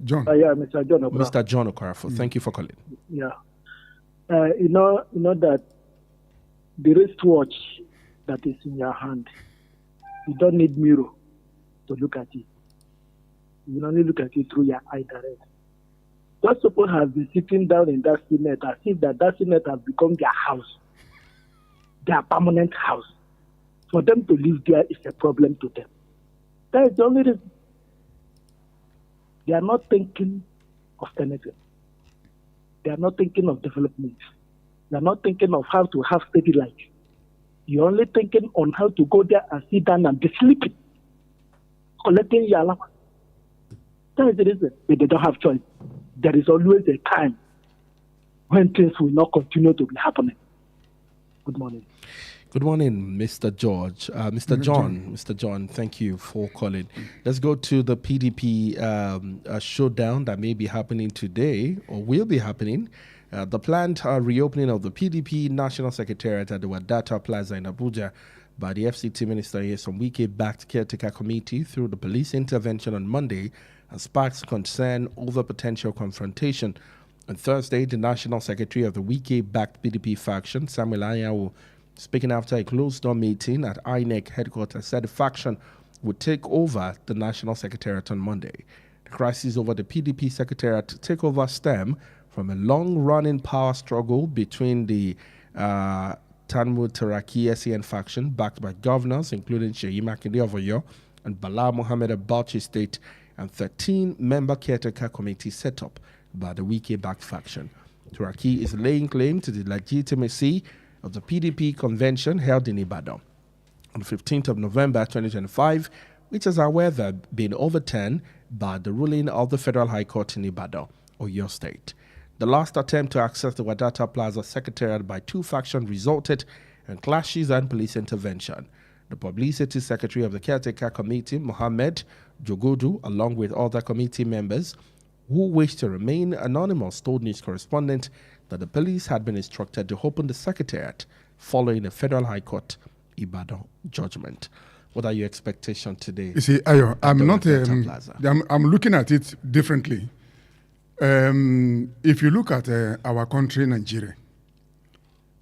John. Yeah, Mr. John. Mr. John Okarafo. Thank you for calling. Yeah. You know that the wristwatch that is in your hand, you don't need mirror to look at it. You only look at it through your eye direct. Those people have been sitting down in that Senate as if that Senate has become their house, their permanent house. For them to live there is a problem to them. That is the only reason. They are not thinking of anything. They are not thinking of development. They are not thinking of how to have steady life. You're only thinking on how to go there and sit down and be sleeping, collecting your allowance. That is the reason. But they don't have choice. There is always a time when things will not continue to be happening. Good morning. Good morning, Mr. George. Mr. John, thank you for calling. Let's go to the PDP showdown that may be happening today or will be happening. The planned reopening of the PDP National Secretariat at the Wadata Plaza in Abuja by the FCT Minister Nyesom Wike-backed caretaker committee through the police intervention on Monday has sparked concern over potential confrontation. On Thursday, the National Secretary of the Wike-backed PDP faction, Samuel Anyanwu, speaking after a closed-door meeting at INEC headquarters, said the faction would take over the National Secretariat on Monday. The crisis over the PDP Secretariat takeover stem from a long-running power struggle between the Tanmu Taraki SEN faction, backed by governors including Seyi Makinde of Oyo and Bala Mohammed of Bauchi State, and 13-member caretaker committee set up by the Wike-backed faction. Taraki is laying claim to the legitimacy of the PDP convention held in Ibadan on the 15th of November 2025, which has however been overturned by the ruling of the Federal High Court in Ibadan, Oyo State. The last attempt to access the Wadata Plaza Secretariat by two factions resulted in clashes and police intervention. The Publicity Secretary of the Caretaker Committee, Mohammed Jogodu, along with other committee members who wished to remain anonymous, told news correspondent that the police had been instructed to open the Secretariat following a Federal High Court Ibadan judgment. What are your expectations today? You see, Ayo, I'm looking at it differently. If you look at our country, Nigeria,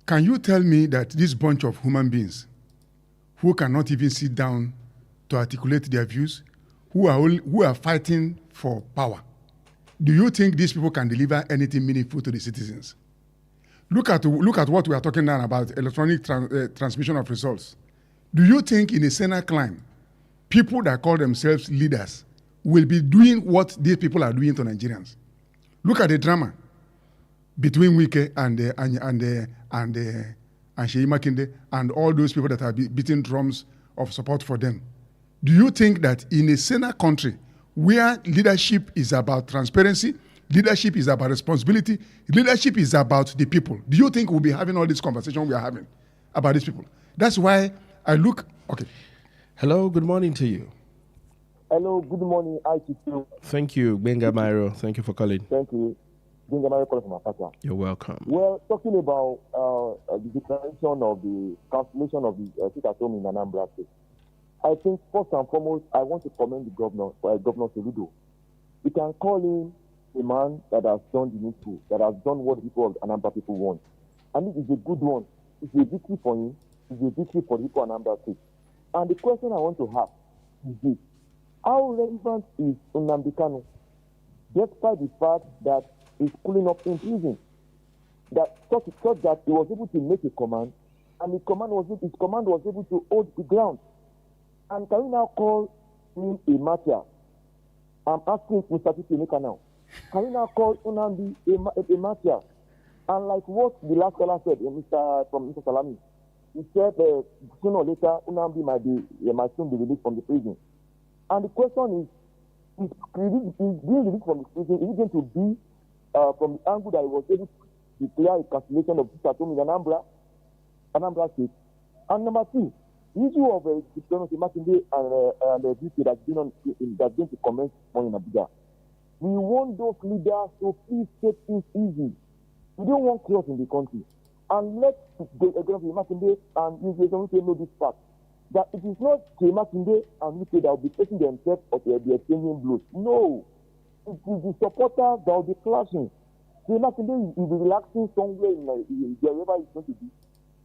can you tell me that this bunch of human beings who cannot even sit down to articulate their views, who are fighting for power, do you think these people can deliver anything meaningful to the citizens? Look at what we are talking now about electronic transmission of results. Do you think in a Senate climb, people that call themselves leaders will be doing what these people are doing to Nigerians? Look at the drama between Wike and and Sheyi Makinde and all those people that are beating drums of support for them. Do you think that in a saner country where leadership is about transparency, leadership is about responsibility, leadership is about the people, do you think we'll be having all this conversation we are having about these people? That's why I look... Okay. Hello, good morning to you. Hello, good morning. Thank you, Benga Mairo. Thank you for calling. Thank you. Benga Mairo calling from Akata. You're welcome. Well, talking about the declaration of the cancellation of the seat at home in Anambra State, I think first and foremost, I want to commend the governor, Governor Soludo. We can call him a man that has done the needful, that has done what the people of Anambra people want. And it is a good one. It's a victory for him. It's a victory for the people of Anambra State. And the question I want to ask is this. How relevant is Nnamdi Kanu, despite the fact that he's pulling up in prison? That such that he was able to make a command, and his command was able to hold the ground. And can we now call him a martyr? I'm asking Mr. Tipinika now. Can we now call Nnamdi a martyr? And like what the last caller said, from Mr. Salami, he said sooner or later Nnamdi might soon be released from the prison. And the question is being released from the prison, is it going to be from the angle that he was able to declare a cancellation of this atom in Anambra State? And number two, the issue of Diplomacy Makinde and the duty that's going to commence in Abuja. We want those leaders to please take things easy. We don't want chaos in the country. And let Diplomacy Makinde and UGA know this fact, that it is not Makinde and UK that will be taking themselves or they will be exchanging blows. No. It is the supporters that will be clashing. Makinde will be relaxing somewhere in wherever he's going to be.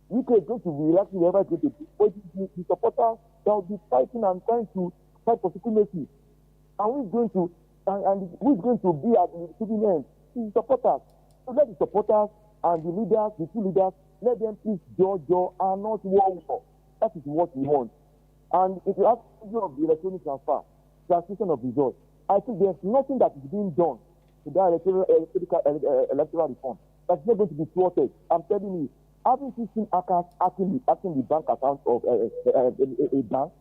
UK is going to be relaxing wherever he's going to be. But it is the supporters that will be fighting and trying to fight for supremacy. And who is going to be at the receiving end? The supporters. So let the supporters and the leaders, the two leaders, let them please judge and not war. That is what we want. And if you ask me of the electronic transmission of results, I think there's nothing that is being done to that electoral reform that's not going to be thwarted. I'm telling you, having 16 accounts acting the bank account of a bank,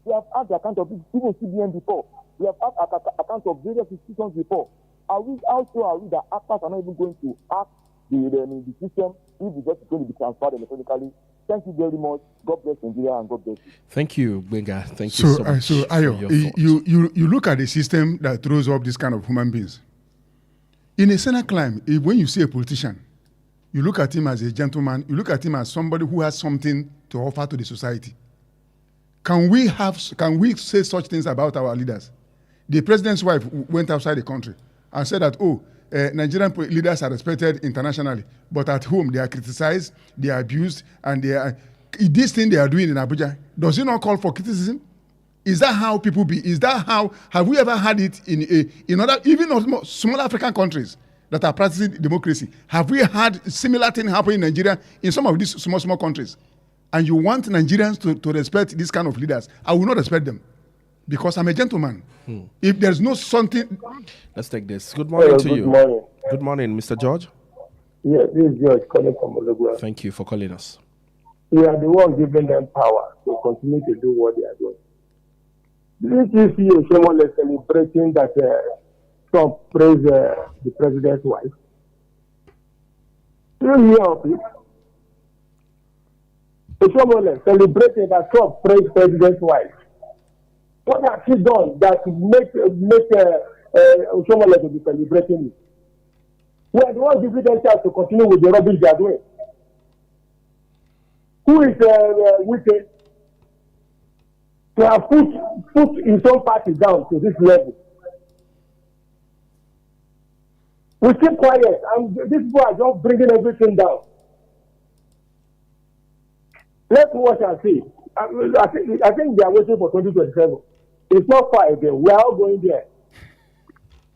we have had the account of even CBN before. We have had account of various institutions before. How sure are we that actors are not even going to act the system if the just going to be transferred electronically? Thank you very much. God bless Nigeria and God bless you. Thank you, Benga. Thank you so much. So Ayo, you look at the system that throws up this kind of human beings. In a Senate climb, when you see a politician, you look at him as a gentleman, you look at him as somebody who has something to offer to the society. Can we say such things about our leaders? The president's wife went outside the country and said that, Nigerian leaders are respected internationally, but at home they are criticized, they are abused, and this thing they are doing in Abuja, does it not call for criticism? Is that how people be? Is that how, have we ever had it in other, even small African countries that are practicing democracy? Have we had similar thing happen in Nigeria, in some of these small countries? And you want Nigerians to respect these kind of leaders? I will not respect them, because I'm a gentleman. If there's no something... Let's take this. Good morning to you. Good morning. Good morning, Mr. George. Yeah, this is George calling from Ologua. Thank you for calling us. We are the one giving them power to continue to do what they are doing. Didn't you see someone celebrating that Trump praised the president's wife? Do you hear of it? Someone celebrating that Trump praised the president's wife. What has he done that make someone to be celebrating it? We are the ones giving them chance to continue with the rubbish they are doing. Who is wicked to have put his own party down to this level? We keep quiet, and these people are just bringing everything down. Let's watch and see. I think they are waiting for 2027. It's not far again. We are all going there.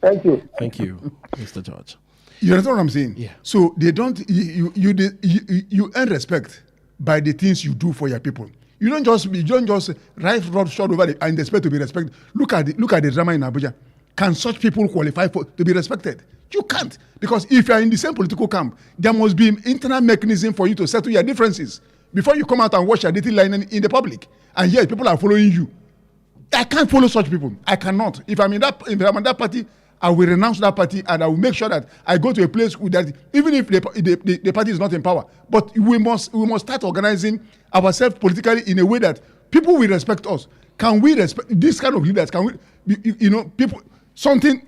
Thank you. Thank you, Mr. George. You understand what I'm saying? Yeah. So they don't. You earn respect by the things you do for your people. You don't just rub short over and expect to be respected. Look at the drama in Abuja. Can such people qualify to be respected? You can't. Because if you are in the same political camp, there must be an internal mechanism for you to settle your differences before you come out and wash your dirty line in the public. And yet people are following you. I can't follow such people. I cannot. If I'm in that party, I will renounce that party and I will make sure that I go to a place with that, even if the party is not in power. But we must start organizing ourselves politically in a way that people will respect us. Can we respect this kind of leaders? Can we, people, something,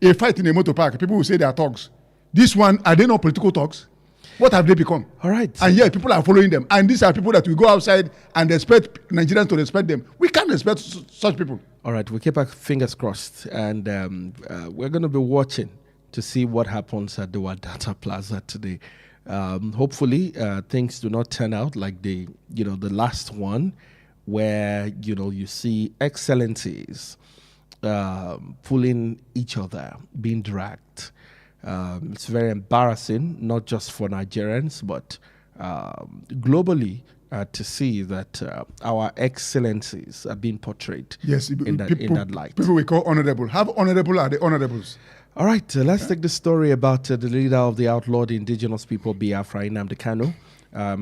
a fight in a motor park, people will say they are thugs. This one, are they not political thugs? What have they become? All right. And yet people are following them. And these are people that we go outside and expect Nigerians to respect them. We can't respect such people. All right, we keep our fingers crossed, and we're going to be watching to see what happens at the Wadata Plaza today. Hopefully, things do not turn out like the last one, where you see excellencies pulling each other, being dragged. It's very embarrassing, not just for Nigerians, but globally. To see that our excellencies are being portrayed in that light. People we call honorable. How honorable are the honorables? All right, let's take the story about the leader of the outlawed indigenous people, Biafra, Nnamdi Kanu,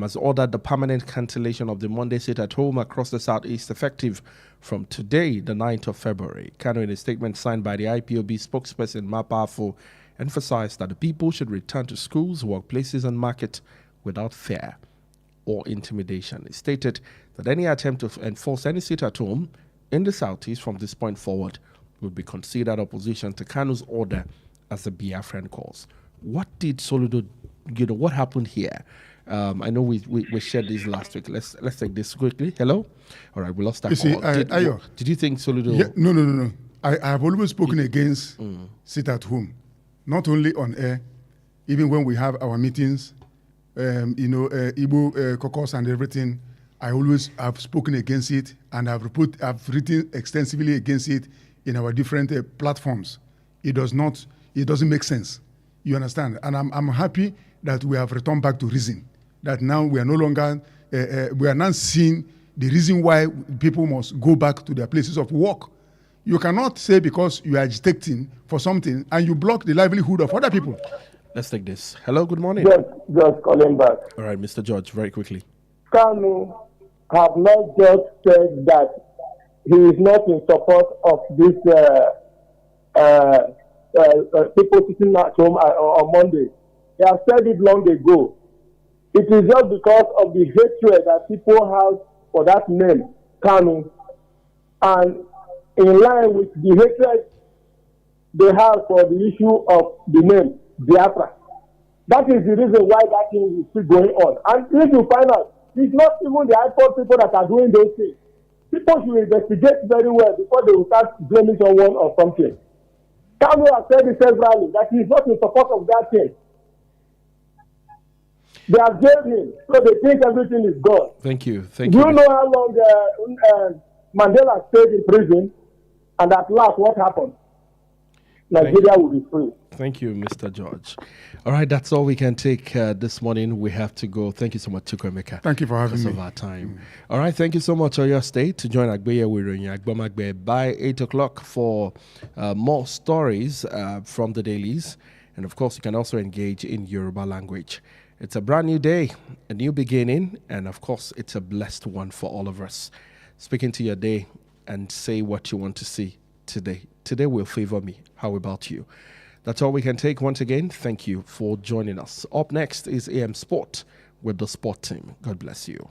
has ordered the permanent cancellation of the Monday sit-at-home across the southeast effective from today, the 9th of February. Kanu, in a statement signed by the IPOB spokesperson, Mapafu, emphasized that the people should return to schools, workplaces, and market without fear or intimidation. It stated that any attempt to enforce any sit-at-home in the southeast from this point forward would be considered opposition to Kanu's order as a Biafran cause. What did Soludo, what happened here? I know we shared this last week. Let's take this quickly. Hello? All right, we lost that call. Did you think Soludo? Yeah, no. I have always spoken against sit-at-home, not only on air, even when we have our meetings, Igbo caucus and everything. I always have spoken against it, and I've written extensively against it in our different platforms. It doesn't make sense. You understand? And I'm happy that we have returned back to reason. That now we are no longer, we are now seeing the reason why people must go back to their places of work. You cannot say because you are agitating for something and you block the livelihood of other people. Let's take this. Hello, good morning. Just calling back. All right, Mr. George, very quickly. Kanu have not just said that he is not in support of this people sitting at home on Monday. He has said it long ago. It is just because of the hatred that people have for that name, Kanu, and in line with the hatred they have for the issue of the name Biafra. That is the reason why that thing is still going on. And if you find out, it's not even the IPOD people that are doing those things. People should investigate very well before they will start blaming someone or something. Kanu has said it severally that he is not in support of that thing. They have jailed him, so they think everything is gone. Thank you. Do you know how long Mandela stayed in prison? And at last, what happened? Nigeria will be free. Thank you, Mr. George. All right, that's all we can take this morning. We have to go. Thank you so much, Chukwemeka. Thank you for having me. Of our time. All right, thank you so much, Oyo State, to join Agbeye Wiroyin Agbomagbe by 8 o'clock for more stories from the dailies. And of course, you can also engage in Yoruba language. It's a brand new day, a new beginning, and of course, it's a blessed one for all of us. Speak into your day and say what you want to see today. Today will favor me. How about you? That's all we can take. Once again, thank you for joining us. Up next is AM Sport with the Sport Team. God bless you.